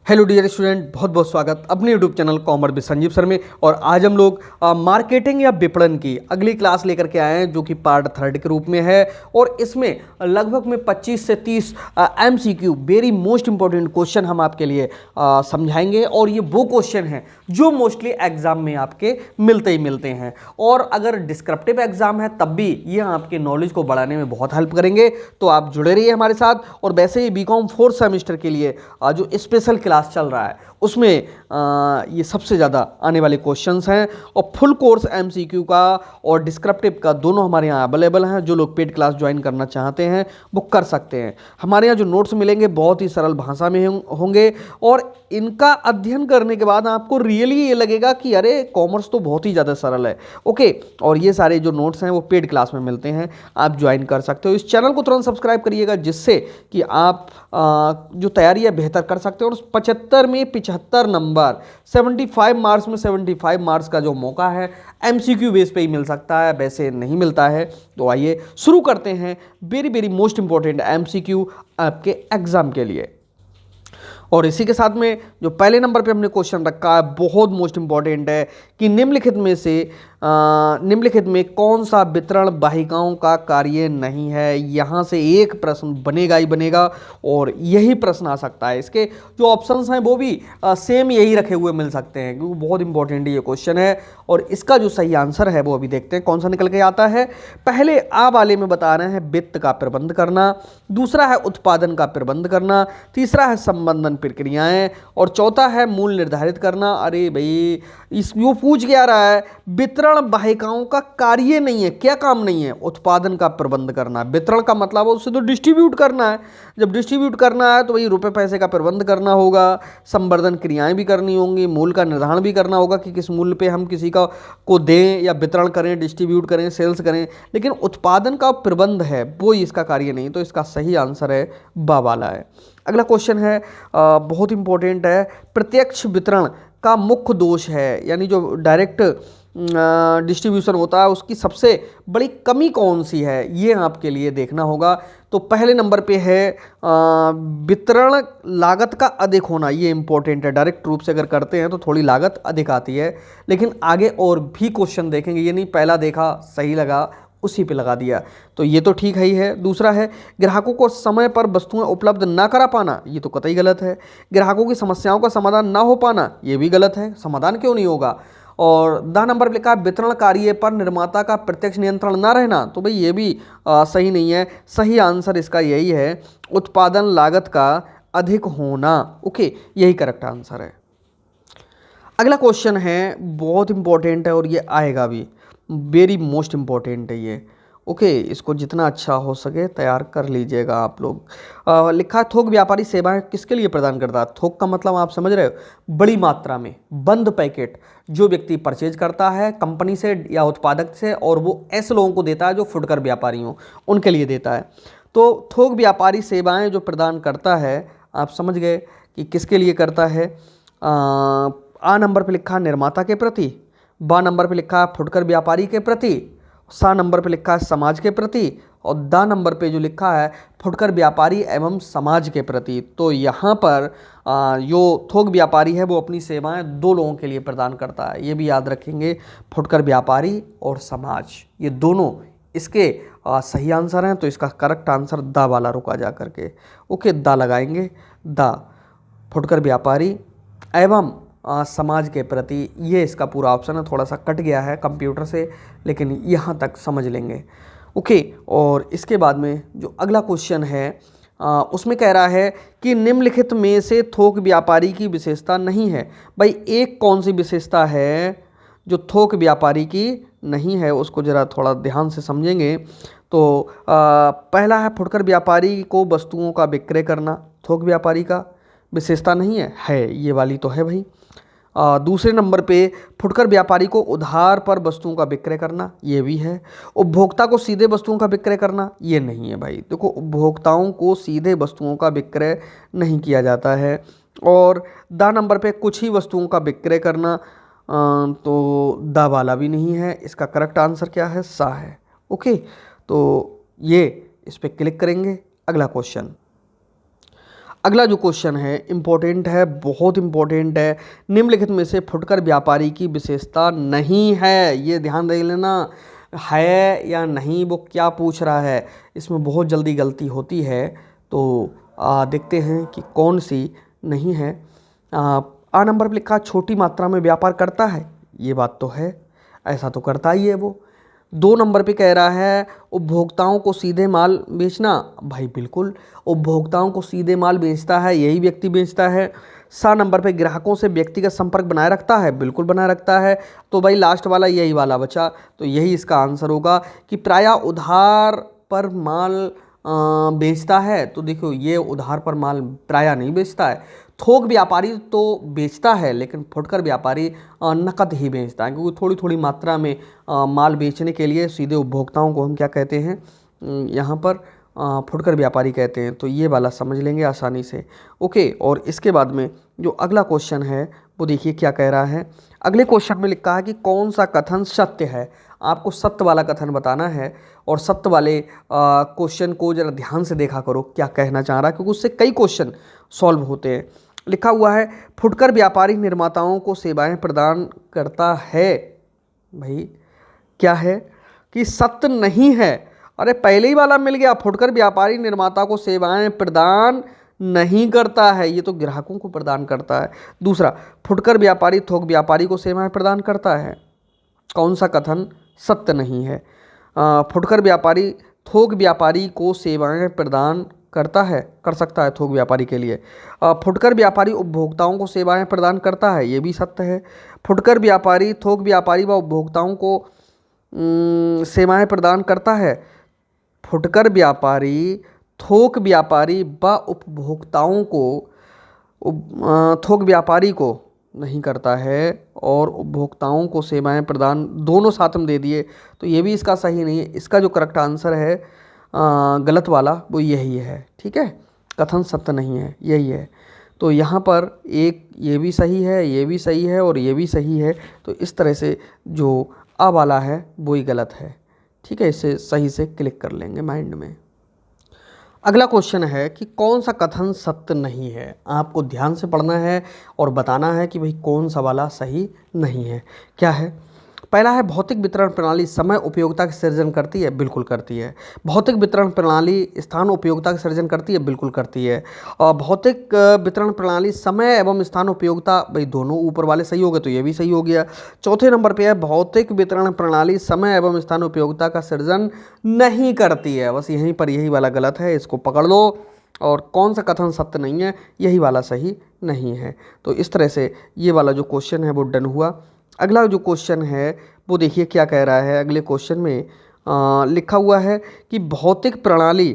Hello dear student, बहुत बहुत स्वागत अपने YouTube channel commerce with Sanjeev sir में। और आज हम लोग मार्केटिंग या विपणन की अगली क्लास लेकर के आए हैं, जो कि पार्ट 3 के रूप में है। और इसमें लगभग में 25 से 30 MCQ very most important question हम आपके लिए समझाएंगे। और ये वो क्वेश्चन हैं जो मोस्टली एग्जाम में आपके मिलते ही मिलते हैं। और अगर डिस्क्रिप्टिव एग्जाम है तब भी ये आपके नॉलेज को बढ़ाने में बहुत हेल्प करेंगे। तो आप जुड़े रहिए हमारे साथ। और वैसे ही बीकॉम 4th सेमेस्टर के लिए जो स्पेशल क्लास चल रहा है उसमें ये सबसे ज़्यादा आने वाले क्वेश्चंस हैं। और फुल कोर्स एमसीक्यू का और डिस्क्रिप्टिव का दोनों हमारे यहाँ अवेलेबल हैं। जो लोग पेड क्लास ज्वाइन करना चाहते हैं वो कर सकते हैं। हमारे यहाँ जो नोट्स मिलेंगे बहुत ही सरल भाषा में होंगे। और इनका अध्ययन करने के बाद आपको रियली ये लगेगा कि अरे कॉमर्स तो बहुत ही ज़्यादा सरल है। ओके, और ये सारे जो नोट्स हैं वो पेड क्लास में मिलते हैं, आप ज्वाइन कर सकते हो। इस चैनल को तुरंत सब्सक्राइब करिएगा, जिससे कि आप जो तैयारी है बेहतर कर सकते हो। और 75 में 75 नंबर, 75 मार्क्स में 75 मार्क्स का जो मौका है एमसीक्यू बेस पे ही मिल सकता है, वैसे नहीं मिलता है। तो आइए शुरू करते हैं very very most important MCQ आपके एग्जाम के लिए। और इसी के साथ में जो पहले नंबर पे हमने क्वेश्चन रखा है बहुत मोस्ट इंपॉर्टेंट है कि निम्नलिखित में कौन सा वितरण वाहिकाओं का कार्य नहीं है। यहाँ से एक प्रश्न बनेगा ही बनेगा, और यही प्रश्न आ सकता है। इसके जो ऑप्शंस हैं वो भी सेम यही रखे हुए मिल सकते हैं, क्योंकि बहुत इंपॉर्टेंट ये क्वेश्चन है। और इसका जो सही आंसर है वो अभी देखते हैं कौन सा निकल के आता है। पहले आ वाले में बता रहे हैं वित्त का प्रबंध करना, दूसरा है उत्पादन का प्रबंध करना, तीसरा है संबंधन प्रक्रियाएं, और चौथा है मूल्य निर्धारित करना। अरे भाई, वो पूछ क्या रहा है, वितरण वाहिकाओं का कार्य नहीं है, क्या काम नहीं है? उत्पादन का प्रबंध करना। वितरण का मतलब है उसे तो डिस्ट्रीब्यूट करना है। जब डिस्ट्रीब्यूट करना है तो भाई रुपए पैसे का प्रबंध करना होगा, संवर्धन क्रियाएं भी करनी होंगी, मूल्य का निर्धारण भी करना होगा कि किस मूल्य पे हम किसी को दें या वितरण करें, डिस्ट्रीब्यूट करें, सेल्स करें। लेकिन उत्पादन का प्रबंध है वो इसका कार्य नहीं। तो इसका सही आंसर है बा वाला है। अगला क्वेश्चन है बहुत इंपॉर्टेंट है, प्रत्यक्ष वितरण का मुख्य दोष है, यानी जो डायरेक्ट डिस्ट्रीब्यूशन होता है उसकी सबसे बड़ी कमी कौन सी है, ये आपके लिए देखना होगा। तो पहले नंबर पे है वितरण लागत का अधिक होना। ये इंपॉर्टेंट है। डायरेक्ट रूप से अगर करते हैं तो थोड़ी लागत अधिक आती है, लेकिन आगे और भी क्वेश्चन देखेंगे। ये नहीं पहला देखा सही लगा उसी पे लगा दिया, तो ये तो ठीक है ही है। दूसरा है ग्राहकों को समय पर वस्तुएं उपलब्ध ना करा पाना। ये तो कतई गलत है। ग्राहकों की समस्याओं का समाधान ना हो पाना, ये भी गलत है। समाधान क्यों नहीं होगा? और 10 नंबर पर लिखा है वितरण कार्य पर निर्माता का प्रत्यक्ष नियंत्रण ना रहना। तो भाई ये भी सही नहीं है। सही आंसर इसका यही है, उत्पादन लागत का अधिक होना। ओके, यही करेक्ट आंसर है। अगला क्वेश्चन है बहुत इंपॉर्टेंट है और ये आएगा भी, वेरी मोस्ट इंपॉर्टेंट है ये। ओके, इसको जितना अच्छा हो सके तैयार कर लीजिएगा आप लोग। लिखा है थोक व्यापारी सेवाएं किसके लिए प्रदान करता है? थोक का मतलब आप समझ रहे हो, बड़ी मात्रा में बंद पैकेट जो व्यक्ति परचेज करता है कंपनी से या उत्पादक से, और वो ऐसे लोगों को देता है जो फुटकर व्यापारी हों, उनके लिए देता है। तो थोक व्यापारी सेवाएं जो प्रदान करता है, आप समझ गए कि किसके लिए करता है। आ नंबर पे लिखा है निर्माता के प्रति, बा नंबर पे लिखा है फुटकर व्यापारी के प्रति, सा नंबर पे लिखा है समाज के प्रति, और दा नंबर पे जो लिखा है फुटकर व्यापारी एवं समाज के प्रति। तो यहाँ पर जो थोक व्यापारी है वो अपनी सेवाएं दो लोगों के लिए प्रदान करता है। ये भी याद रखेंगे, फुटकर व्यापारी और समाज, ये दोनों इसके सही आंसर हैं। तो इसका करेक्ट आंसर दा वाला रुका जा करके। ओके, दा लगाएंगे, दा फुटकर व्यापारी एवं समाज के प्रति, ये इसका पूरा ऑप्शन है। थोड़ा सा कट गया है कंप्यूटर से, लेकिन यहाँ तक समझ लेंगे। ओके, और इसके बाद में जो अगला क्वेश्चन है उसमें कह रहा है कि निम्नलिखित में से थोक व्यापारी की विशेषता नहीं है। भाई एक कौन सी विशेषता है जो थोक व्यापारी की नहीं है, उसको ज़रा थोड़ा ध्यान से समझेंगे। तो पहला है फुटकर व्यापारी को वस्तुओं का विक्रय करना, थोक व्यापारी का विशेषता नहीं है ये वाली तो है भाई। दूसरे नंबर पे फुटकर व्यापारी को उधार पर वस्तुओं का विक्रय करना, ये भी है। उपभोक्ता को सीधे वस्तुओं का विक्रय करना, ये नहीं है भाई। देखो, उपभोक्ताओं को सीधे वस्तुओं का विक्रय नहीं किया जाता है। और दा नंबर पे कुछ ही वस्तुओं का विक्रय करना, तो दा वाला भी नहीं है। इसका करेक्ट आंसर क्या है? सा है। ओके, तो ये इस पर क्लिक करेंगे। अगला क्वेश्चन, अगला जो क्वेश्चन है इम्पोर्टेंट है, बहुत इम्पोर्टेंट है। निम्नलिखित में से फुटकर व्यापारी की विशेषता नहीं है, ये ध्यान दे लेना, है या नहीं वो क्या पूछ रहा है, इसमें बहुत जल्दी गलती होती है। तो देखते हैं कि कौन सी नहीं है। आ नंबर पर लिखा छोटी मात्रा में व्यापार करता है, ये बात तो है, ऐसा तो करता ही है वो। 2 नंबर पे कह रहा है उपभोक्ताओं को सीधे माल बेचना, भाई बिल्कुल उपभोक्ताओं को सीधे माल बेचता है, यही व्यक्ति बेचता है। 7 नंबर पे ग्राहकों से व्यक्तिगत संपर्क बनाए रखता है, बिल्कुल बनाए रखता है। तो भाई लास्ट वाला यही वाला बचा, तो यही इसका आंसर होगा कि प्रायः उधार पर माल बेचता है। तो देखो ये उधार पर माल प्रायः नहीं बेचता है। थोक व्यापारी तो बेचता है, लेकिन फुटकर व्यापारी नकद ही बेचता है, क्योंकि थोड़ी थोड़ी मात्रा में माल बेचने के लिए सीधे उपभोक्ताओं को हम क्या कहते हैं, यहाँ पर फुटकर व्यापारी कहते हैं। तो ये वाला समझ लेंगे आसानी से। ओके, और इसके बाद में जो अगला क्वेश्चन है वो देखिए क्या कह रहा है। अगले क्वेश्चन में लिखा है कि कौन सा कथन सत्य है। आपको सत्य वाला कथन बताना है, और सत्य वाले क्वेश्चन को जरा ध्यान से देखा करो क्या कहना चाह रहा है, क्योंकि उससे कई क्वेश्चन सॉल्व होते हैं। लिखा हुआ है फुटकर व्यापारी निर्माताओं को सेवाएं प्रदान करता है, भाई क्या है कि सत्य नहीं है। अरे पहले ही वाला मिल गया, फुटकर व्यापारी निर्माता को सेवाएं प्रदान नहीं करता है, ये तो ग्राहकों को प्रदान करता है। दूसरा, फुटकर व्यापारी थोक व्यापारी को सेवाएं प्रदान करता है, कौन सा कथन सत्य नहीं है। फुटकर व्यापारी थोक व्यापारी को सेवाएं प्रदान करता है, कर सकता है थोक व्यापारी के लिए। फुटकर व्यापारी उपभोक्ताओं को सेवाएं प्रदान करता है, ये भी सत्य है। फुटकर व्यापारी थोक व्यापारी व उपभोक्ताओं को सेवाएं प्रदान करता है। फुटकर व्यापारी थोक व्यापारी व उपभोक्ताओं को थोक व्यापारी को नहीं करता है, और उपभोक्ताओं को सेवाएं प्रदान दोनों साथ में दे दिए, तो ये भी इसका सही नहीं है। इसका जो करेक्ट आंसर है गलत वाला वो यही है, ठीक है, कथन सत्य नहीं है, यही है। तो यहाँ पर एक ये भी सही है, ये भी सही है, और ये भी सही है। तो इस तरह से जो आ वाला है वो ही गलत है, ठीक है, इसे सही से क्लिक कर लेंगे माइंड में। अगला क्वेश्चन है कि कौन सा कथन सत्य नहीं है। आपको ध्यान से पढ़ना है और बताना है कि भाई कौन सा वाला सही नहीं है। क्या है, पहला है भौतिक वितरण प्रणाली समय उपयोगिता का सृजन करती है, बिल्कुल करती है। भौतिक वितरण प्रणाली स्थान उपयोगिता का सृजन करती है, बिल्कुल करती है। और भौतिक वितरण प्रणाली समय एवं स्थान उपयोगिता, भाई दोनों ऊपर वाले सही हो गए, तो ये भी सही हो गया। चौथे नंबर पे है भौतिक वितरण प्रणाली समय एवं स्थान उपयोगिता का सृजन नहीं करती है, बस यहीं पर यही वाला गलत है, इसको पकड़ लो। और कौन सा कथन सत्य नहीं है, यही वाला सही नहीं है। तो इस तरह से ये वाला जो क्वेश्चन है वो डन हुआ। अगला जो क्वेश्चन है वो देखिए क्या कह रहा है। अगले क्वेश्चन में लिखा हुआ है कि भौतिक प्रणाली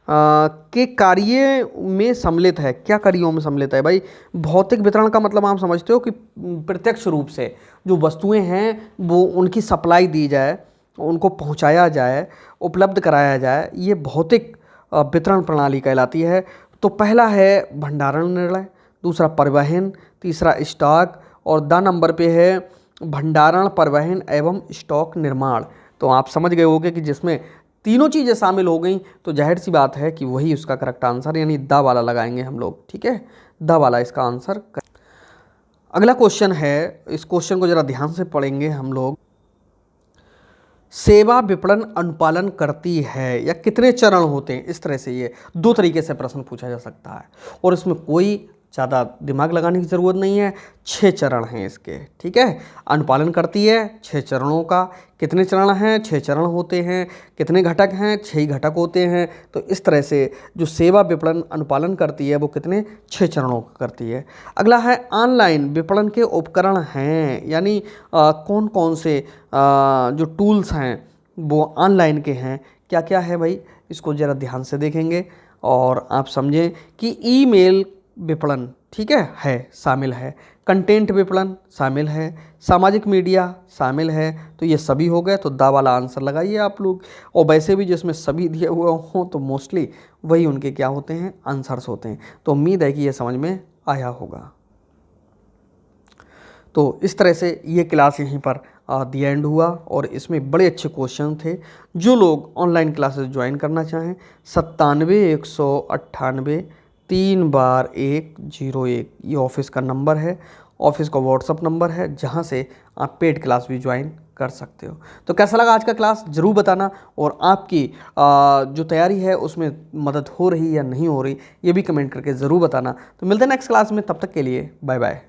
के कार्य में सम्मिलित है, क्या कार्यों में सम्मिलित है। भाई भौतिक वितरण का मतलब आप समझते हो कि प्रत्यक्ष रूप से जो वस्तुएं हैं वो उनकी सप्लाई दी जाए, उनको पहुंचाया जाए, उपलब्ध कराया जाए, ये भौतिक वितरण प्रणाली कहलाती है। तो पहला है भंडारण निर्णय, दूसरा परिवहन, तीसरा स्टॉक, और द नंबर पे है भंडारण, परिवहन एवं स्टॉक निर्माण। तो आप समझ गए होंगे कि जिसमें तीनों चीज़ें शामिल हो गई, तो जाहिर सी बात है कि वही उसका करेक्ट आंसर, यानी द वाला लगाएंगे हम लोग, ठीक है, द वाला इसका आंसर। अगला क्वेश्चन है, इस क्वेश्चन को जरा ध्यान से पढ़ेंगे हम लोग। सेवा विपणन अनुपालन करती है या कितने चरण होते हैं, इस तरह से ये 2 तरीके से प्रश्न पूछा जा सकता है, और इसमें कोई ज़्यादा दिमाग लगाने की ज़रूरत नहीं है। 6 चरण हैं इसके, ठीक है। अनुपालन करती है 6 चरणों का। कितने चरण हैं, 6 चरण होते हैं। कितने घटक हैं, 6 ही घटक होते हैं। तो इस तरह से जो सेवा विपणन अनुपालन करती है वो कितने 6 चरणों का करती है। अगला है ऑनलाइन विपणन के उपकरण हैं, यानी कौन कौन से जो टूल्स हैं वो ऑनलाइन के हैं, क्या क्या है भाई, इसको ज़रा ध्यान से देखेंगे और आप समझें कि ईमेल विपणन, ठीक है शामिल है। कंटेंट विपणन शामिल है, सामाजिक मीडिया शामिल है। तो ये सभी हो गए, तो दा वाला आंसर लगाइए आप लोग। और वैसे भी जिसमें सभी दिए हुए हों तो मोस्टली वही उनके क्या होते हैं, आंसर्स होते हैं। तो उम्मीद है कि ये समझ में आया होगा। तो इस तरह से ये क्लास यहीं पर दी एंड हुआ, और इसमें बड़े अच्छे क्वेश्चन थे। जो लोग ऑनलाइन क्लासेस ज्वाइन करना चाहें 97 198 3 बार 1 0 1 ये ऑफिस का नंबर है, ऑफिस का व्हाट्सअप नंबर है, जहाँ से आप पेड क्लास भी ज्वाइन कर सकते हो। तो कैसा लगा आज का क्लास ज़रूर बताना, और आपकी जो तैयारी है उसमें मदद हो रही या नहीं हो रही ये भी कमेंट करके ज़रूर बताना। तो मिलते हैं नेक्स्ट क्लास में, तब तक के लिए बाय बाय।